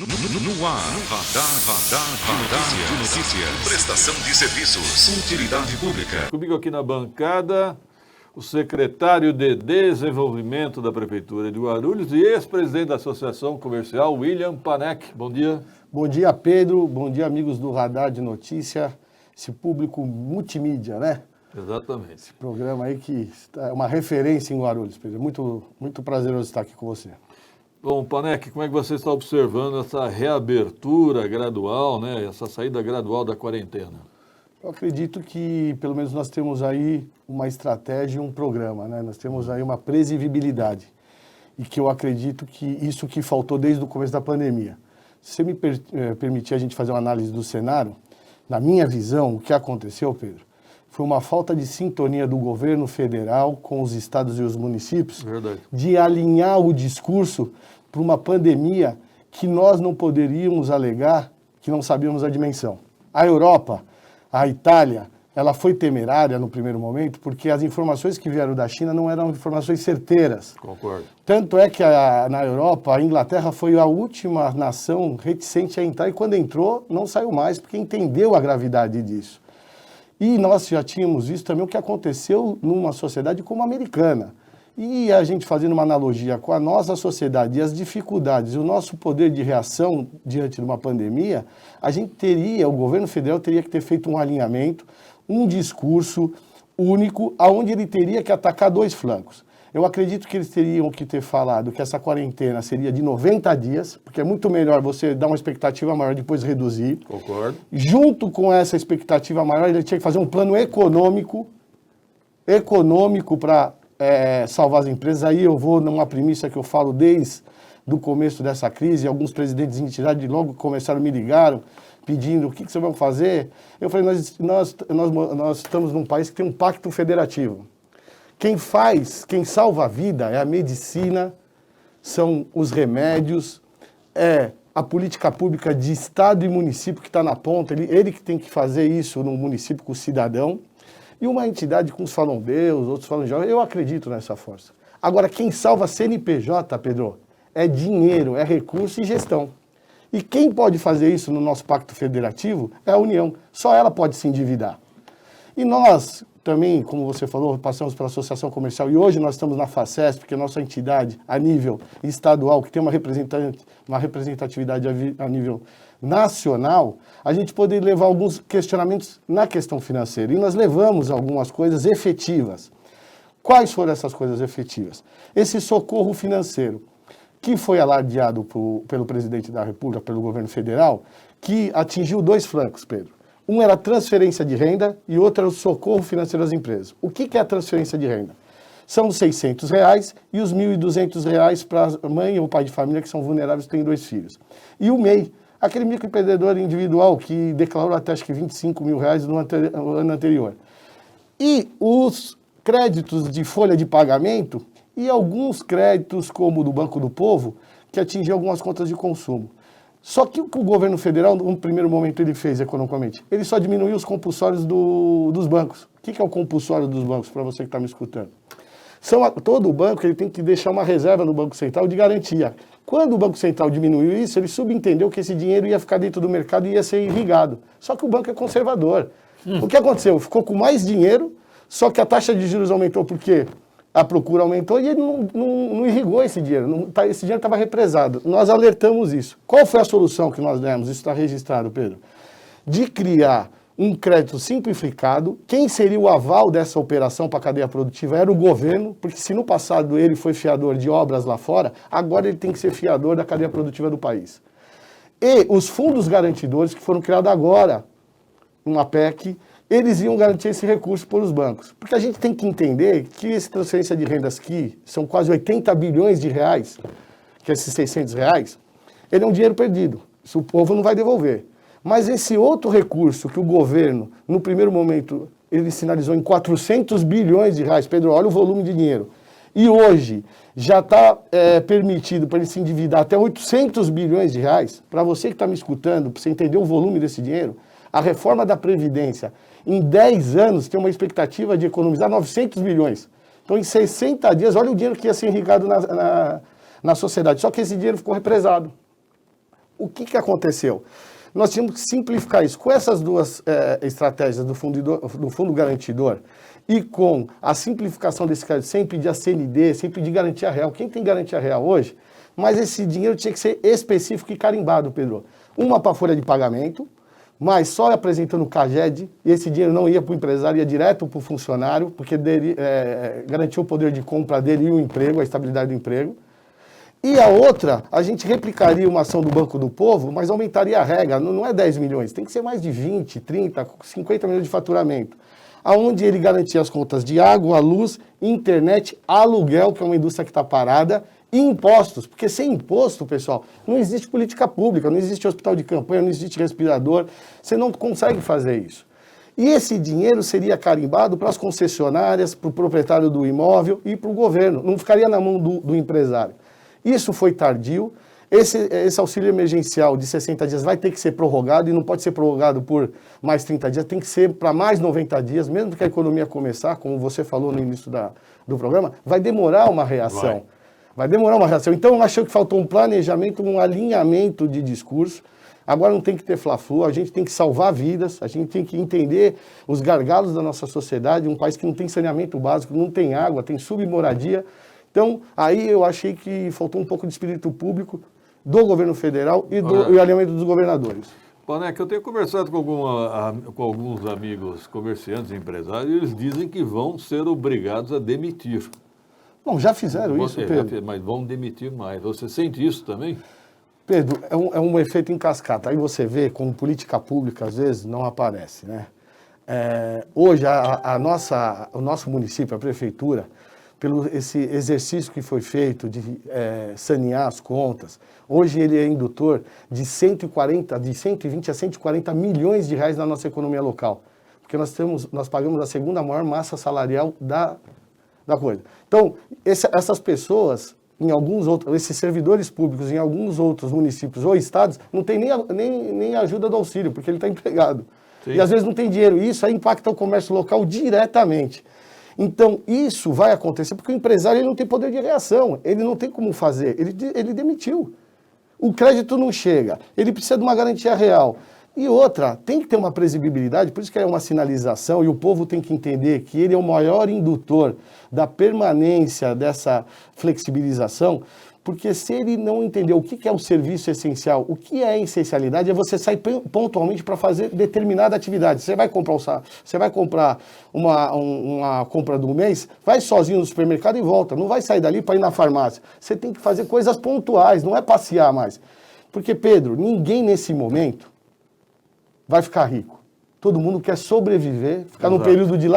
No ar, radar de notícias. Prestação de serviços. Utilidade pública. Comigo aqui na bancada, o secretário de Desenvolvimento da Prefeitura de Guarulhos e ex-presidente da Associação Comercial, William Panek. Bom dia. Bom dia, Pedro. Bom dia, amigos do Radar de Notícia. Esse público multimídia, né? Exatamente. Esse programa aí que é uma referência em Guarulhos, Pedro. Muito prazeroso estar aqui com você. Bom, Panek, como é que você está observando essa reabertura gradual, né? Essa saída gradual da quarentena? Eu acredito que, pelo menos, nós temos aí uma estratégia e um programa, né? Nós temos aí uma previsibilidade. E que eu acredito que isso que faltou desde o começo da pandemia. Se você me permitir a gente fazer uma análise do cenário, na minha visão, o que aconteceu, Pedro, foi uma falta de sintonia do governo federal com os estados e os municípios. Verdade. De alinhar o discurso para uma pandemia que nós não poderíamos alegar que não sabíamos a dimensão. A Europa, a Itália, ela foi temerária no primeiro momento porque as informações que vieram da China não eram informações certeiras. Concordo. Tanto é que na Europa, a Inglaterra foi a última nação reticente a entrar e quando entrou não saiu mais porque entendeu a gravidade disso. E nós já tínhamos visto também o que aconteceu numa sociedade como a americana. E a gente fazendo uma analogia com a nossa sociedade e as dificuldades e o nosso poder de reação diante de uma pandemia, o governo federal teria que ter feito um alinhamento, um discurso único, onde ele teria que atacar dois flancos. Eu acredito que eles teriam que ter falado que essa quarentena seria de 90 dias, porque é muito melhor você dar uma expectativa maior e depois reduzir. Concordo. Junto com essa expectativa maior, ele tinha que fazer um plano econômico para salvar as empresas. Aí eu vou numa premissa que eu falo desde o começo dessa crise, alguns presidentes de entidade logo começaram, me ligaram, pedindo o que vocês vão fazer. Eu falei, nós estamos num país que tem um pacto federativo. Quem salva a vida é a medicina, são os remédios, é a política pública de estado e município que está na ponta, ele que tem que fazer isso no município com o cidadão, e uma entidade que uns falam Deus, outros falam Jó, eu acredito nessa força. Agora, quem salva a CNPJ, Pedro, é dinheiro, é recurso e gestão. E quem pode fazer isso no nosso pacto federativo é a União, só ela pode se endividar. E nós também, como você falou, passamos pela Associação Comercial e hoje nós estamos na FACESP, que é a nossa entidade a nível estadual, que tem uma representatividade a nível nacional, a gente poderia levar alguns questionamentos na questão financeira. E nós levamos algumas coisas efetivas. Quais foram essas coisas efetivas? Esse socorro financeiro, que foi alardeado pelo presidente da República, pelo governo federal, que atingiu dois flancos, Pedro. Um era a transferência de renda e outro era o socorro financeiro às empresas. O que é a transferência de renda? São os R$600 e os R$1.200 para a mãe ou pai de família que são vulneráveis e têm 2 filhos. E o MEI, aquele microempreendedor individual que declarou até acho que R$25 mil no ano anterior. E os créditos de folha de pagamento e alguns créditos como o do Banco do Povo que atingiam algumas contas de consumo. Só que o que o governo federal, no primeiro momento, ele fez economicamente? Ele só diminuiu os compulsórios dos bancos. O que é o compulsório dos bancos, para você que está me escutando? Todo banco ele tem que deixar uma reserva no Banco Central de garantia. Quando o Banco Central diminuiu isso, ele subentendeu que esse dinheiro ia ficar dentro do mercado e ia ser irrigado. Só que o banco é conservador. O que aconteceu? Ficou com mais dinheiro, só que a taxa de juros aumentou porque a procura aumentou e ele não irrigou esse dinheiro. Esse dinheiro estava represado. Nós alertamos isso. Qual foi a solução que nós demos? Isso está registrado, Pedro. De criar um crédito simplificado. Quem seria o aval dessa operação para a cadeia produtiva era o governo, porque se no passado ele foi fiador de obras lá fora, agora ele tem que ser fiador da cadeia produtiva do país. E os fundos garantidores que foram criados agora, uma PEC, eles iam garantir esse recurso para os bancos. Porque a gente tem que entender que essa transferência de rendas aqui, são quase 80 bilhões de reais, que é esses R$600, ele é um dinheiro perdido. Isso o povo não vai devolver. Mas esse outro recurso que o governo, no primeiro momento, ele sinalizou em 400 bilhões de reais, Pedro, olha o volume de dinheiro, e hoje já está permitido para ele se endividar até 800 bilhões de reais, para você que está me escutando, para você entender o volume desse dinheiro, a reforma da Previdência, em 10 anos, tem uma expectativa de economizar 900 bilhões. Então, em 60 dias, olha o dinheiro que ia ser irrigado na sociedade. Só que esse dinheiro ficou represado. o que aconteceu? Nós tínhamos que simplificar isso. Com essas duas estratégias do fundo garantidor e com a simplificação desse crédito, sem pedir a CND, sem pedir garantia real. Quem tem garantia real hoje? Mas esse dinheiro tinha que ser específico e carimbado, Pedro. Uma para a folha de pagamento, mas só apresentando o CAGED, e esse dinheiro não ia para o empresário, ia direto para o funcionário, porque garantia o poder de compra dele e o emprego, a estabilidade do emprego. E a outra, a gente replicaria uma ação do Banco do Povo, mas aumentaria a regra, não é 10 milhões, tem que ser mais de 20, 30, 50 milhões de faturamento. Aonde ele garantia as contas de água, luz, internet, aluguel, que é uma indústria que está parada, e impostos, porque sem imposto, pessoal, não existe política pública, não existe hospital de campanha, não existe respirador, você não consegue fazer isso. E esse dinheiro seria carimbado para as concessionárias, para o proprietário do imóvel e para o governo, não ficaria na mão do empresário. Isso foi tardio, esse auxílio emergencial de 60 dias vai ter que ser prorrogado e não pode ser prorrogado por mais 30 dias, tem que ser para mais 90 dias, mesmo que a economia começar, como você falou no início do programa, vai demorar uma reação. Vai demorar uma reação. Então, eu achei que faltou um planejamento, um alinhamento de discurso. Agora não tem que ter fla-flu, a gente tem que salvar vidas, a gente tem que entender os gargalos da nossa sociedade, um país que não tem saneamento básico, não tem água, tem submoradia. Então, aí eu achei que faltou um pouco de espírito público do governo federal e do alinhamento dos governadores. Panek, eu tenho conversado com alguns amigos comerciantes e empresários e eles dizem que vão ser obrigados a demitir. Bom, já fizeram isso, Pedro. Mas vão demitir mais. Você sente isso também? Pedro, é um efeito em cascata. Aí você vê como política pública, às vezes, não aparece, né? Hoje, o nosso município, a prefeitura, pelo esse exercício que foi feito de sanear as contas, hoje ele é indutor de 120 a 140 milhões de reais na nossa economia local. Porque nós pagamos a segunda maior massa salarial da coisa. Então, essas pessoas, esses servidores públicos em alguns outros municípios ou estados, não tem nem ajuda do auxílio, porque ele está empregado. Sim. E às vezes não tem dinheiro. E isso aí impacta o comércio local diretamente. Então, isso vai acontecer porque o empresário ele não tem poder de reação, ele não tem como fazer, ele demitiu. O crédito não chega, ele precisa de uma garantia real. E outra, tem que ter uma previsibilidade, por isso que é uma sinalização, e o povo tem que entender que ele é o maior indutor da permanência dessa flexibilização, porque se ele não entender o que é o serviço essencial, o que é a essencialidade, é você sair pontualmente para fazer determinada atividade. Você vai comprar uma compra do mês, vai sozinho no supermercado e volta, não vai sair dali para ir na farmácia. Você tem que fazer coisas pontuais, não é passear mais. Porque, Pedro, ninguém nesse momento vai ficar rico. Todo mundo quer sobreviver, ficar num período de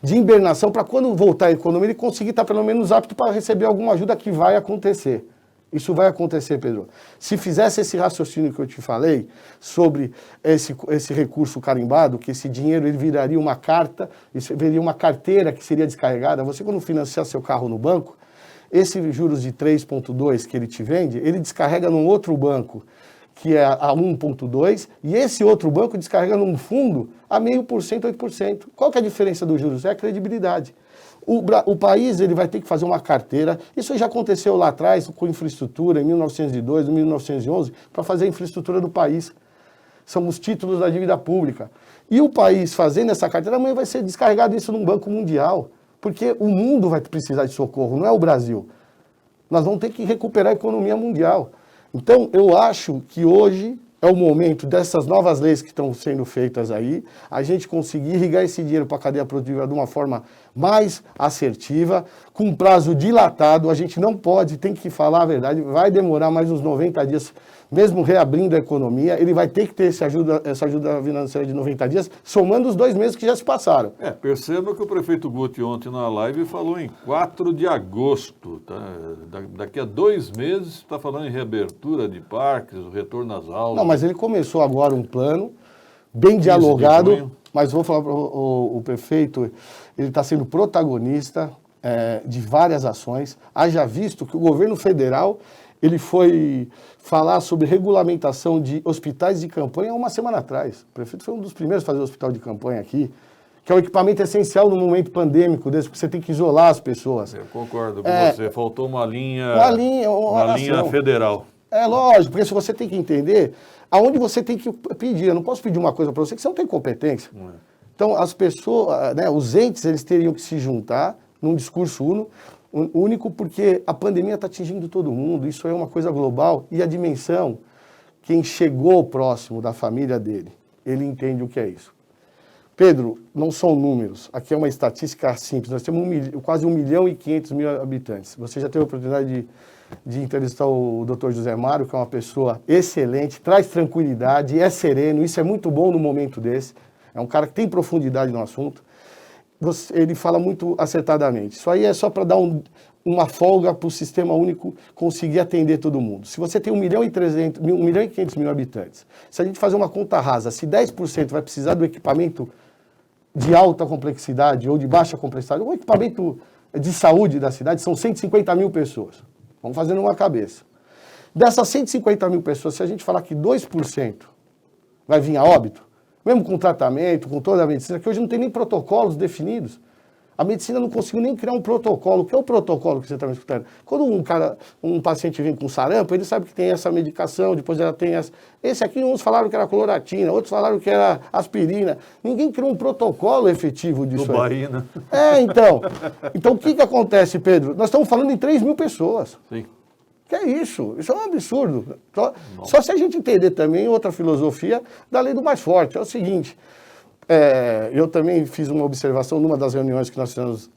de hibernação, para quando voltar a economia, ele conseguir estar pelo menos apto para receber alguma ajuda que vai acontecer. Isso vai acontecer, Pedro. Se fizesse esse raciocínio que eu te falei, sobre esse recurso carimbado, que esse dinheiro ele viraria uma carta, isso viria uma carteira que seria descarregada. Você, quando financiar seu carro no banco, esse juros de 3,2 que ele te vende, ele descarrega num outro banco, que é a 1,2, e esse outro banco descarrega num fundo a 0,5%, 8%. Qual que é a diferença dos juros? É a credibilidade. O país ele vai ter que fazer uma carteira, isso já aconteceu lá atrás com infraestrutura, em 1902, 1911, para fazer a infraestrutura do país. São os títulos da dívida pública. E o país fazendo essa carteira, amanhã vai ser descarregado isso num banco mundial, porque o mundo vai precisar de socorro, não é o Brasil. Nós vamos ter que recuperar a economia mundial. Então, eu acho que hoje é o momento dessas novas leis que estão sendo feitas aí, a gente conseguir irrigar esse dinheiro para a cadeia produtiva de uma forma mais assertiva, com prazo dilatado. A gente não pode, tem que falar a verdade, vai demorar mais uns 90 dias, mesmo reabrindo a economia, ele vai ter que ter essa ajuda financeira de 90 dias, somando os 2 meses que já se passaram. Perceba que o prefeito Guti ontem na live falou em 4 de agosto. Tá? Daqui a 2 meses está falando em reabertura de parques, o retorno às aulas. Não, mas ele começou agora um plano bem dialogado, mas vou falar para o prefeito, ele está sendo protagonista de várias ações. Haja visto que o governo federal ele foi falar sobre regulamentação de hospitais de campanha há uma semana atrás. O prefeito foi um dos primeiros a fazer hospital de campanha aqui, que é um equipamento essencial no momento pandêmico desse, porque você tem que isolar as pessoas. Eu concordo com você, faltou uma linha ação federal. É lógico, porque se você tem que entender aonde você tem que pedir. Eu não posso pedir uma coisa para você que você não tem competência. Então, as pessoas, né, os entes, eles teriam que se juntar num discurso único, porque a pandemia está atingindo todo mundo, isso é uma coisa global, e a dimensão, quem chegou próximo da família dele, ele entende o que é isso. Pedro, não são números, aqui é uma estatística simples, nós temos quase 1.500.000 habitantes. Você já teve a oportunidade de entrevistar o Dr. José Mário, que é uma pessoa excelente, traz tranquilidade, é sereno, isso é muito bom no momento desse, é um cara que tem profundidade no assunto. Ele fala muito acertadamente. Isso aí é só para dar uma folga para o sistema único conseguir atender todo mundo. Se você tem 1.500.000 habitantes, se a gente fazer uma conta rasa, se 10% vai precisar do equipamento de alta complexidade ou de baixa complexidade, o equipamento de saúde da cidade são 150.000 pessoas. Vamos fazendo uma cabeça. Dessas 150.000 pessoas, se a gente falar que 2% vai vir a óbito, mesmo com tratamento, com toda a medicina, que hoje não tem nem protocolos definidos. A medicina não conseguiu nem criar um protocolo. O que é o protocolo que você está me escutando? Quando um paciente vem com sarampo, ele sabe que tem essa medicação, depois ela tem essa... Esse aqui, uns falaram que era cloratina, outros falaram que era aspirina. Ninguém criou um protocolo efetivo disso. Tubaína. Então. Então, o que acontece, Pedro? Nós estamos falando em 3.000 pessoas. Sim. Que é isso? Isso é um absurdo. Só se a gente entender também outra filosofia da lei do mais forte. É o seguinte, eu também fiz uma observação numa das reuniões que nós fizemos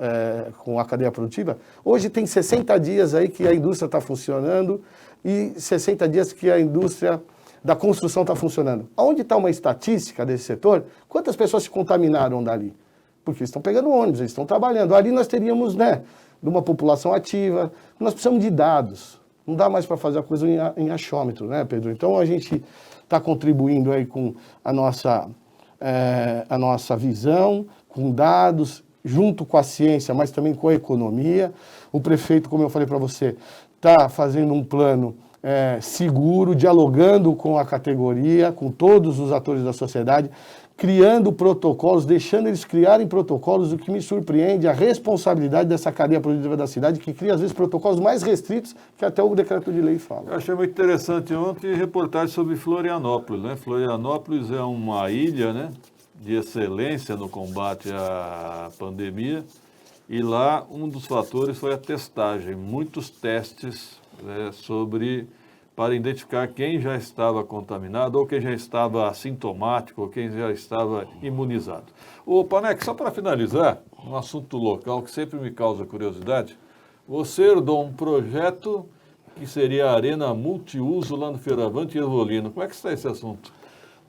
com a cadeia produtiva. Hoje tem 60 dias aí que a indústria está funcionando e 60 dias que a indústria da construção está funcionando. Onde está uma estatística desse setor? Quantas pessoas se contaminaram dali? Porque eles estão pegando ônibus, eles estão trabalhando. Ali nós teríamos, né, de uma população ativa, nós precisamos de dados. Não dá mais para fazer a coisa em achômetro, né, Pedro? Então, a gente está contribuindo aí com a nossa visão, com dados, junto com a ciência, mas também com a economia. O prefeito, como eu falei para você, está fazendo um plano seguro, dialogando com a categoria, com todos os atores da sociedade, criando protocolos, deixando eles criarem protocolos. O que me surpreende é a responsabilidade dessa cadeia produtiva da cidade, que cria, às vezes, protocolos mais restritos que até o decreto de lei fala. Eu achei muito interessante ontem reportagem sobre Florianópolis, né? Florianópolis é uma ilha, né, de excelência no combate à pandemia, e lá um dos fatores foi a testagem, muitos testes para identificar quem já estava contaminado, ou quem já estava assintomático, ou quem já estava imunizado. Ô, Panek, só para finalizar, um assunto local que sempre me causa curiosidade, você herdou um projeto que seria a Arena Multiuso lá no Feiravante Evolino. Como é que está esse assunto?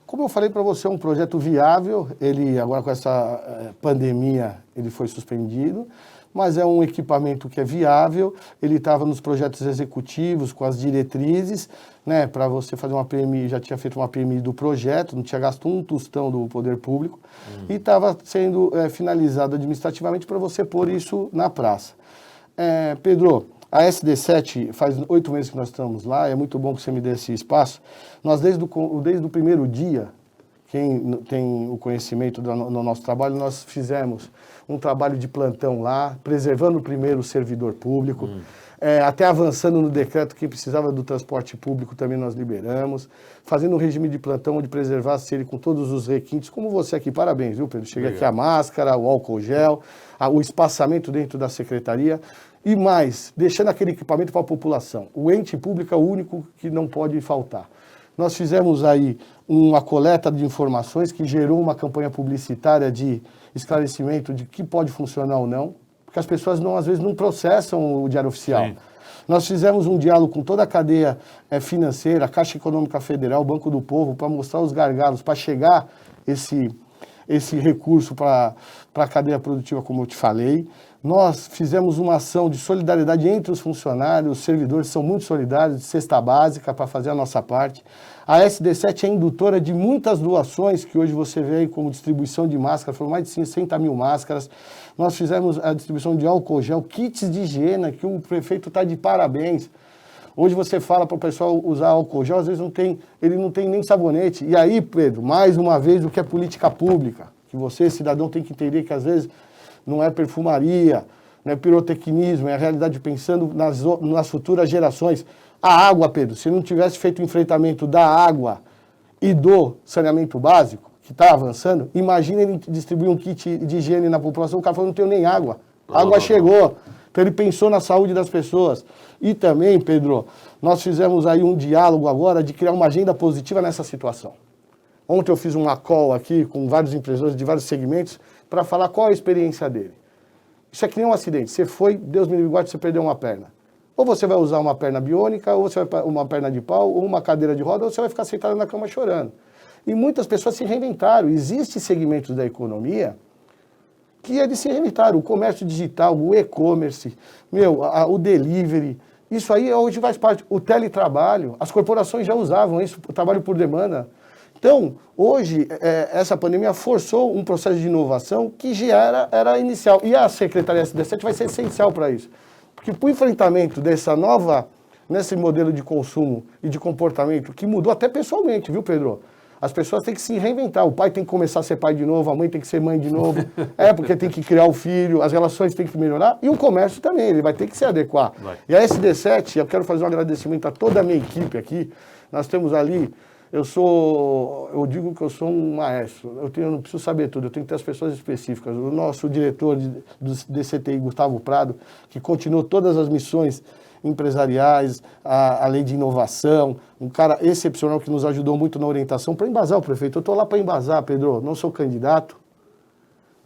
Como eu falei para você, é um projeto viável. Ele, agora com essa pandemia, ele foi suspendido, mas é um equipamento que é viável. Ele estava nos projetos executivos, com as diretrizes, né, para você fazer uma PMI, já tinha feito uma PMI do projeto, não tinha gasto um tostão do poder público, e estava sendo finalizado administrativamente para você pôr isso na praça. Pedro, a SD7, faz 8 meses que nós estamos lá, é muito bom que você me dê esse espaço. Nós, desde o primeiro dia, quem tem o conhecimento no nosso trabalho, nós fizemos um trabalho de plantão lá, preservando primeiro o servidor público, até avançando no decreto que precisava do transporte público, também nós liberamos, fazendo um regime de plantão onde preservasse ele com todos os requintes, como você aqui, parabéns, viu, Pedro? Chega aqui a máscara, o álcool gel, o espaçamento dentro da secretaria, e mais, deixando aquele equipamento para a população. O ente público é o único que não pode faltar. Nós fizemos aí uma coleta de informações que gerou uma campanha publicitária de esclarecimento de que pode funcionar ou não, porque as pessoas às vezes não processam o Diário Oficial. Sim. Nós fizemos um diálogo com toda a cadeia financeira, a Caixa Econômica Federal, o Banco do Povo, para mostrar os gargalos, para chegar esse recurso para a cadeia produtiva, como eu te falei. Nós fizemos uma ação de solidariedade entre os funcionários, os servidores são muito solidários, de cesta básica, para fazer a nossa parte. A SD7 é indutora de muitas doações que hoje você vê aí como distribuição de máscaras, foram mais de 60.000 máscaras. Nós fizemos a distribuição de álcool gel, kits de higiene, que o prefeito está de parabéns. Hoje você fala para o pessoal usar álcool gel, às vezes ele não tem nem sabonete. E aí, Pedro, mais uma vez, o que é política pública, que você, cidadão, tem que entender que às vezes não é perfumaria, não é pirotecnismo, é a realidade pensando nas futuras gerações. A água, Pedro, se não tivesse feito o enfrentamento da água e do saneamento básico, que está avançando, imagina ele distribuir um kit de higiene na população, o cara falou, não tenho nem água. A água chegou. Então ele pensou na saúde das pessoas. E também, Pedro, nós fizemos aí um diálogo agora de criar uma agenda positiva nessa situação. Ontem eu fiz uma call aqui com vários empresários de vários segmentos para falar qual a experiência dele. Isso é que nem um acidente. Você foi, Deus me livre guarde, você perdeu uma perna. Ou você vai usar uma perna biônica, ou você vai uma perna de pau, ou uma cadeira de roda, ou você vai ficar sentado na cama chorando. E muitas pessoas se reinventaram. Existem segmentos da economia que eles se reinventaram. O comércio digital, o e-commerce, o delivery. Isso aí hoje faz parte. O teletrabalho, as corporações já usavam isso, o trabalho por demanda. Então, hoje, essa pandemia forçou um processo de inovação que já era inicial. E a Secretaria SD7 vai ser essencial para isso. Porque para o enfrentamento nesse modelo de consumo e de comportamento, que mudou até pessoalmente, viu, Pedro? As pessoas têm que se reinventar. O pai tem que começar a ser pai de novo, a mãe tem que ser mãe de novo. Porque tem que criar o filho, as relações têm que melhorar. E o comércio também, ele vai ter que se adequar. E a SD7, eu quero fazer um agradecimento a toda a minha equipe aqui. Nós temos ali... Eu digo que eu sou um maestro, eu não preciso saber tudo, eu tenho que ter as pessoas específicas. O nosso diretor do DCTI, Gustavo Prado, que continuou todas as missões empresariais, a lei de inovação, um cara excepcional que nos ajudou muito na orientação para embasar o prefeito. Eu estou lá para embasar, Pedro, não sou candidato,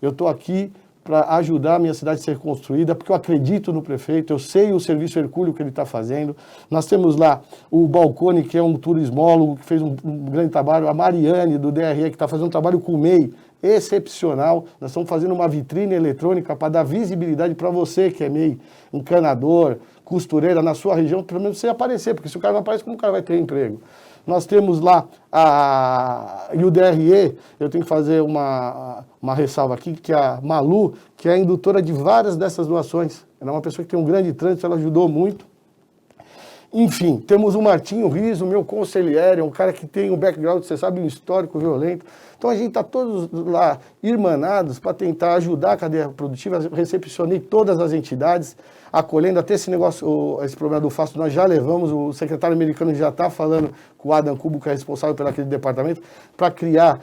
eu estou aqui para ajudar a minha cidade a ser construída, porque eu acredito no prefeito, eu sei o serviço hercúleo que ele está fazendo. Nós temos lá o Balcone, que é um turismólogo, que fez um grande trabalho, a Mariane, do DRE, que está fazendo um trabalho com o MEI, excepcional. Nós estamos fazendo uma vitrine eletrônica para dar visibilidade para você, que é MEI, encanador, costureira, na sua região, pelo menos você aparecer, porque se o cara não aparece, como o cara vai ter emprego? Nós temos lá e o DRE, eu tenho que fazer uma ressalva aqui, que a Malu, que é a indutora de várias dessas doações. Ela é uma pessoa que tem um grande trânsito, ela ajudou muito. Enfim, temos o Martinho Riso, meu conselheiro, um cara que tem um background, você sabe, um histórico violento. Então a gente está todos lá irmanados para tentar ajudar a cadeia produtiva. Eu recepcionei todas as entidades, acolhendo até esse negócio, esse problema do FAST, nós já levamos, o secretário americano já está falando com o Adam Kubo, que é responsável por aquele departamento, para criar,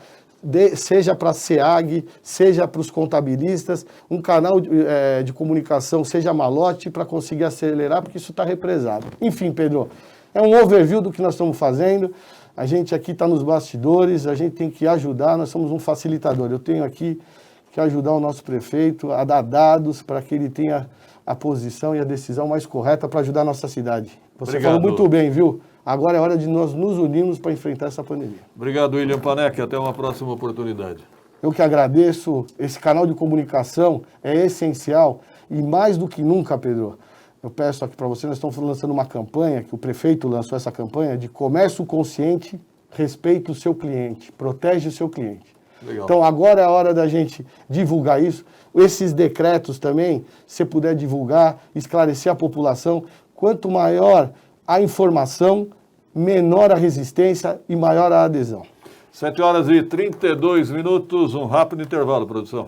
seja para a SEAG, seja para os contabilistas, um canal de comunicação, seja Malote, para conseguir acelerar, porque isso está represado. Enfim, Pedro, é um overview do que nós estamos fazendo. A gente aqui está nos bastidores, a gente tem que ajudar, nós somos um facilitador. Eu tenho aqui que ajudar o nosso prefeito a dar dados para que ele tenha a posição e a decisão mais correta para ajudar a nossa cidade. Você falou muito bem, viu? Agora é hora de nós nos unirmos para enfrentar essa pandemia. Obrigado, William Paneck. Até uma próxima oportunidade. Eu que agradeço. Esse canal de comunicação é essencial e mais do que nunca, Pedro, eu peço aqui para você, nós estamos lançando uma campanha, que o prefeito lançou essa campanha, de comércio consciente, respeita o seu cliente, protege o seu cliente. Legal. Então agora é a hora da gente divulgar isso. Esses decretos também, se puder divulgar, esclarecer a população, quanto maior a informação, menor a resistência e maior a adesão. 7h32, um rápido intervalo, produção.